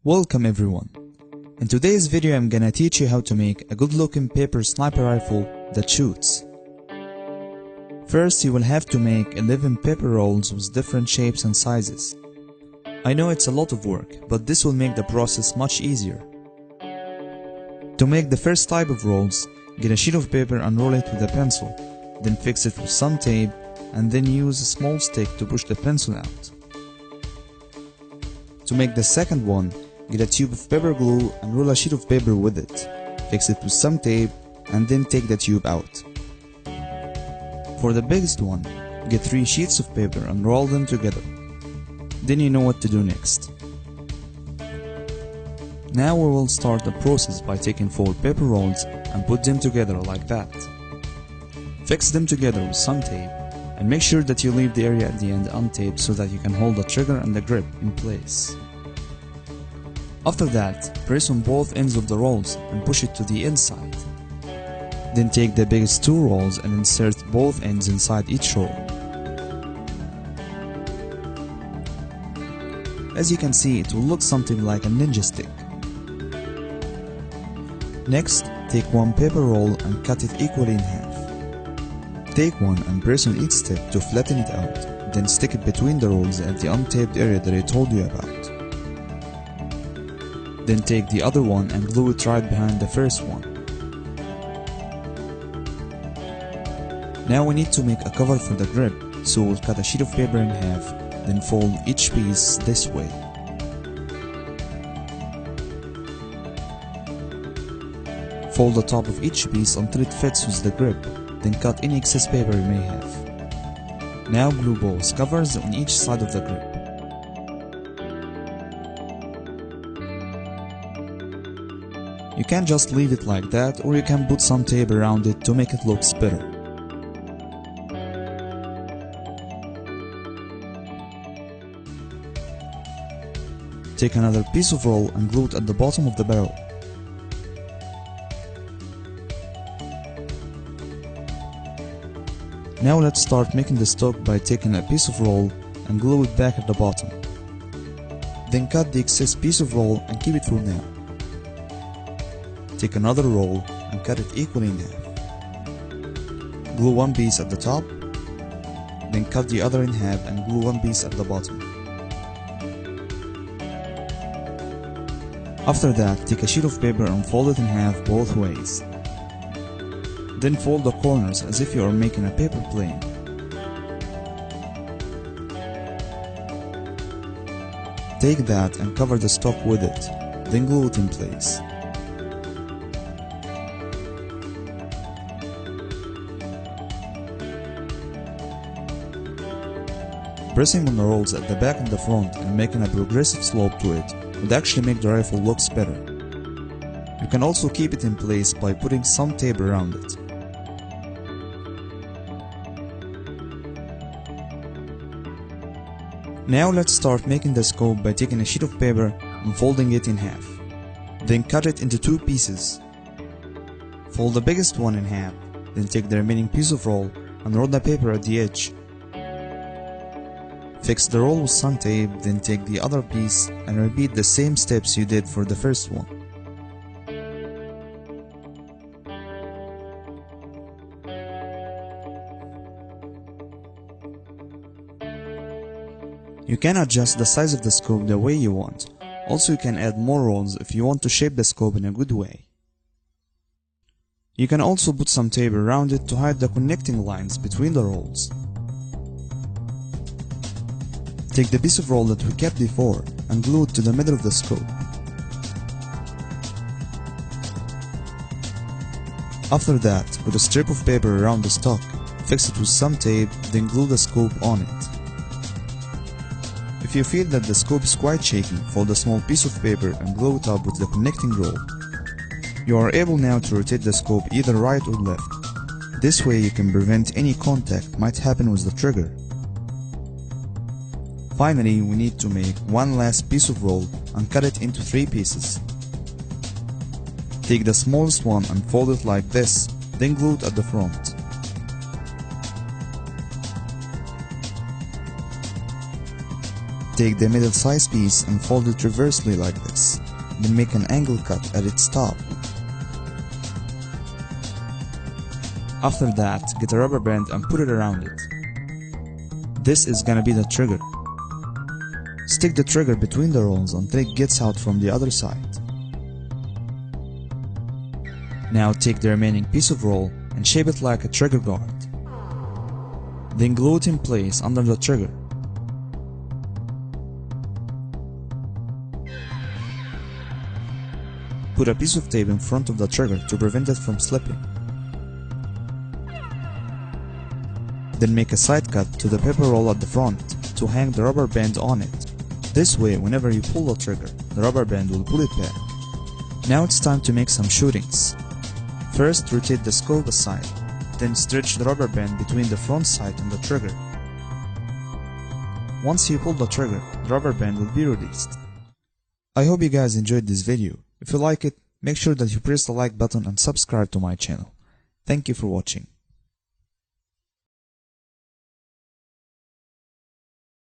Welcome everyone. In today's video I'm gonna teach you how to make a good looking paper sniper rifle that shoots. First you will have to make 11 paper rolls with different shapes and sizes. I know it's a lot of work, but this will make the process much easier. To make the first type of rolls, get a sheet of paper and roll it with a pencil, then fix it with some tape and then use a small stick to push the pencil out. To make the second one, get a tube of paper glue and roll a sheet of paper with it. Fix it with some tape and then take the tube out. For the biggest one, get 3 sheets of paper and roll them together. Then you know what to do next. Now we will start the process by taking 4 paper rolls and put them together like that. Fix them together with some tape and make sure that you leave the area at the end untaped so that you can hold the trigger and the grip in place. After that, press on both ends of the rolls and push it to the inside. Then take the biggest 2 rolls and insert both ends inside each roll. As you can see, it will look something like a ninja stick. Next, take 1 paper roll and cut it equally in half. Take one and press on each step to flatten it out, then stick it between the rolls at the untaped area that I told you about. Then take the other one and glue it right behind the first one. Now we need to make a cover for the grip, so we'll cut a sheet of paper in half, then fold each piece this way. Fold the top of each piece until it fits with the grip, then cut any excess paper you may have. Now glue both covers on each side of the grip. You can just leave it like that, or you can put some tape around it to make it look better. Take another piece of roll and glue it at the bottom of the barrel. Now let's start making the stock by taking a piece of roll and glue it back at the bottom. Then cut the excess piece of roll and keep it for now. Take another roll and cut it equally in half. Glue one piece at the top, then cut the other in half and glue one piece at the bottom. After that, take a sheet of paper and fold it in half both ways. Then fold the corners as if you are making a paper plane. Take that and cover the stock with it, then glue it in place. Pressing on the rolls at the back and the front and making a progressive slope to it would actually make the rifle look better. You can also keep it in place by putting some tape around it. Now let's start making the scope by taking a sheet of paper and folding it in half. Then cut it into 2 pieces. Fold the biggest one in half, then take the remaining piece of roll and roll the paper at the edge. Fix the roll with some tape, then take the other piece and repeat the same steps you did for the first one. You can adjust the size of the scope the way you want. Also, you can add more rolls if you want to shape the scope in a good way. You can also put some tape around it to hide the connecting lines between the rolls. Take the piece of roll that we kept before and glue it to the middle of the scope. After that, put a strip of paper around the stock, fix it with some tape, then glue the scope on it. If you feel that the scope is quite shaky, fold a small piece of paper and glue it up with the connecting roll. You are able now to rotate the scope either right or left. This way you can prevent any contact might happen with the trigger. Finally, we need to make one last piece of roll and cut it into 3 pieces. Take the smallest one and fold it like this, then glue it at the front. Take the middle size piece and fold it reversely like this. Then make an angle cut at its top. After that, get a rubber band and put it around it. This is gonna be the trigger. Stick the trigger between the rolls until it gets out from the other side. Now take the remaining piece of roll and shape it like a trigger guard. Then glue it in place under the trigger. Put a piece of tape in front of the trigger to prevent it from slipping. Then make a side cut to the paper roll at the front to hang the rubber band on it. This way, whenever you pull the trigger, the rubber band will pull it back. Now it's time to make some shootings. First, rotate the scope aside, then stretch the rubber band between the front sight and the trigger. Once you pull the trigger, the rubber band will be released. I hope you guys enjoyed this video. If you like it, make sure that you press the like button and subscribe to my channel. Thank you for watching.